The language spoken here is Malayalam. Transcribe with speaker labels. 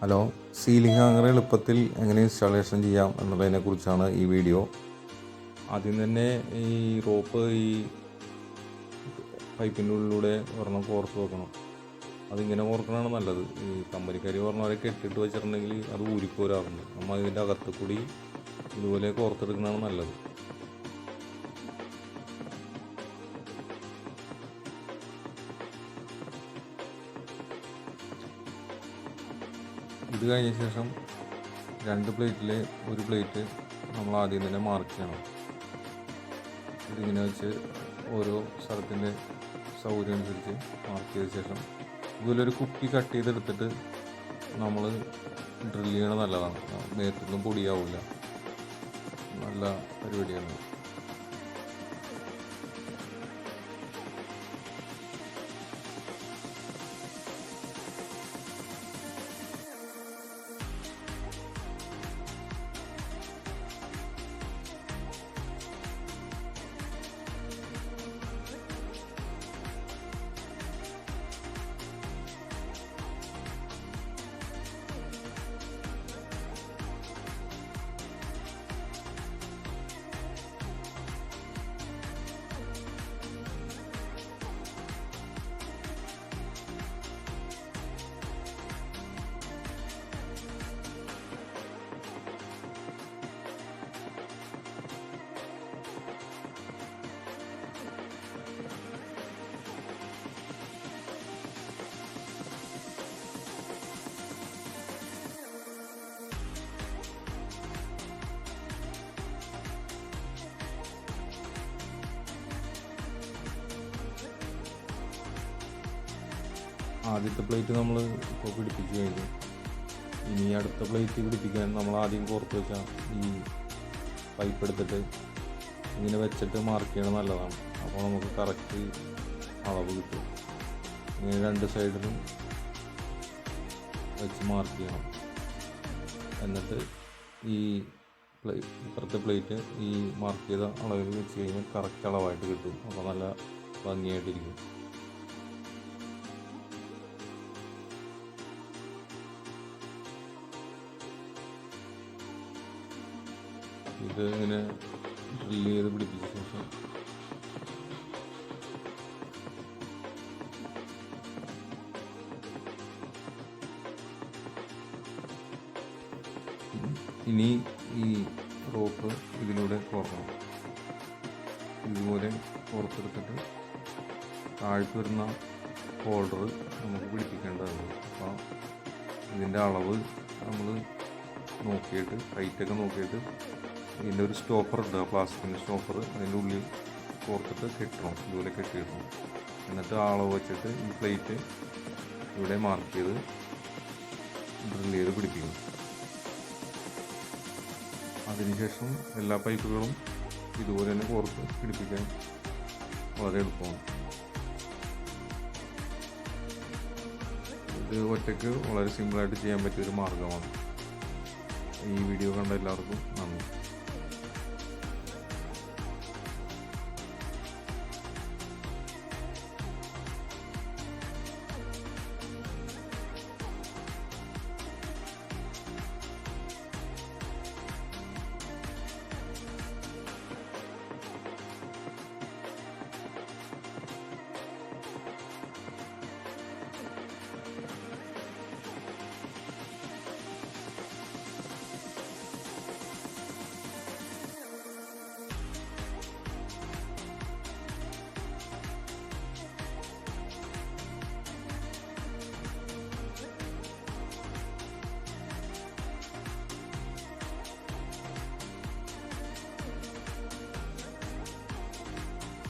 Speaker 1: ഹലോ, സീലിംഗ് ഹാങ്ങർ എളുപ്പത്തിൽ എങ്ങനെ ഇൻസ്റ്റാളേഷൻ ചെയ്യാം എന്നുള്ളതിനെക്കുറിച്ചാണ് ഈ വീഡിയോ. ആദ്യം തന്നെ ഈ റോപ്പ് ഈ പൈപ്പിൻ്റെ ഉള്ളിലൂടെ ഒരെണ്ണം കോർത്ത് വെക്കണം. അതിങ്ങനെ കോർക്കണതാണ് നല്ലത്. ഈ കമ്പനിക്കാർ പറഞ്ഞവരെ കെട്ടിട്ട് വെച്ചിട്ടുണ്ടെങ്കിൽ അത് ഊരിപ്പോരാറുണ്ട്. നമ്മൾ ഇതിൻ്റെ അകത്ത് കൂടി ഇതുപോലെ കോർത്തെടുക്കുന്നതാണ് നല്ലത്. ഇത് കഴിഞ്ഞ ശേഷം 2 പ്ലേറ്റിൽ ഒരു പ്ലേറ്റ് നമ്മൾ ആദ്യം തന്നെ മാർക്ക് ചെയ്യണം. ഇതിങ്ങനെ വെച്ച് ഓരോ സ്ഥലത്തിൻ്റെ സൗകര്യം അനുസരിച്ച് മാർക്ക് ചെയ്ത ശേഷം ഇതുപോലെ ഒരു കുപ്പി കട്ട് ചെയ്തെടുത്തിട്ട് നമ്മൾ ഡ്രില്ല് ചെയ്യണത് നല്ലതാണ്. മേത്തൊന്നും പൊടിയാവില്ല. നല്ല പരിപാടിയാണ്. ആദ്യത്തെ പ്ലേറ്റ് നമ്മൾ ഇപ്പോൾ പിടിപ്പിച്ച് കഴിഞ്ഞു. ഇനി അടുത്ത പ്ലേറ്റ് പിടിപ്പിക്കാൻ നമ്മൾ ആദ്യം കോർത്ത് വെച്ച ഈ പൈപ്പ് എടുത്തിട്ട് ഇങ്ങനെ വെച്ചിട്ട് മാർക്ക് ചെയ്യണത് നല്ലതാണ്. അപ്പോൾ നമുക്ക് കറക്റ്റ് അളവ് കിട്ടും. ഇങ്ങനെ 2 സൈഡിലും വെച്ച് മാർക്ക് ചെയ്യണം. എന്നിട്ട് ഈ ഇപ്പുറത്തെ പ്ലേറ്റ് ഈ മാർക്ക് ചെയ്ത അളവിൽ വെച്ച് കഴിഞ്ഞാൽ കറക്റ്റ് അളവായിട്ട് കിട്ടും. അപ്പോൾ നല്ല ഭംഗിയായിട്ടിരിക്കും. ഇത് ഇങ്ങനെ ഡ്രില്ല് ചെയ്ത് പിടിപ്പിച്ച ശേഷം ഇനി ഈ റോപ്പ് ഇതിലൂടെ കോർക്കണം. ഇതുപോലെ കോർത്തെടുത്തിട്ട് താഴ്ത്തു വരുന്ന ഹോൾഡർ നമുക്ക് പിടിപ്പിക്കേണ്ടതാണ്. അപ്പോൾ ഇതിൻ്റെ അളവ് നമ്മൾ നോക്കിയിട്ട് ഹൈറ്റൊക്കെ നോക്കിയിട്ട് ഇതിൻ്റെ ഒരു സ്റ്റോപ്പർ ഉണ്ട്, പ്ലാസ്റ്റിക്കിൻ്റെ സ്റ്റോപ്പർ. അതിൻ്റെ ഉള്ളിൽ കോർത്തിട്ട് കെട്ടണം. ഇതുപോലെ കെട്ടിയിടണം. എന്നിട്ട് അളവ് വെച്ചിട്ട് ഈ പ്ലേറ്റ് ഇവിടെ മാർക്ക് ചെയ്ത് ഡ്രിൽ ചെയ്ത് പിടിപ്പിക്കണം. അതിനുശേഷം എല്ലാ പൈപ്പുകളും ഇതുപോലെ തന്നെ കോർത്ത് പിടിപ്പിക്കാൻ വളരെ എളുപ്പമാണ്. ഇത് ഒറ്റയ്ക്ക് വളരെ സിമ്പിളായിട്ട് ചെയ്യാൻ പറ്റിയൊരു മാർഗ്ഗമാണ്. ഈ വീഡിയോ കണ്ട എല്ലാവർക്കും നന്ദി.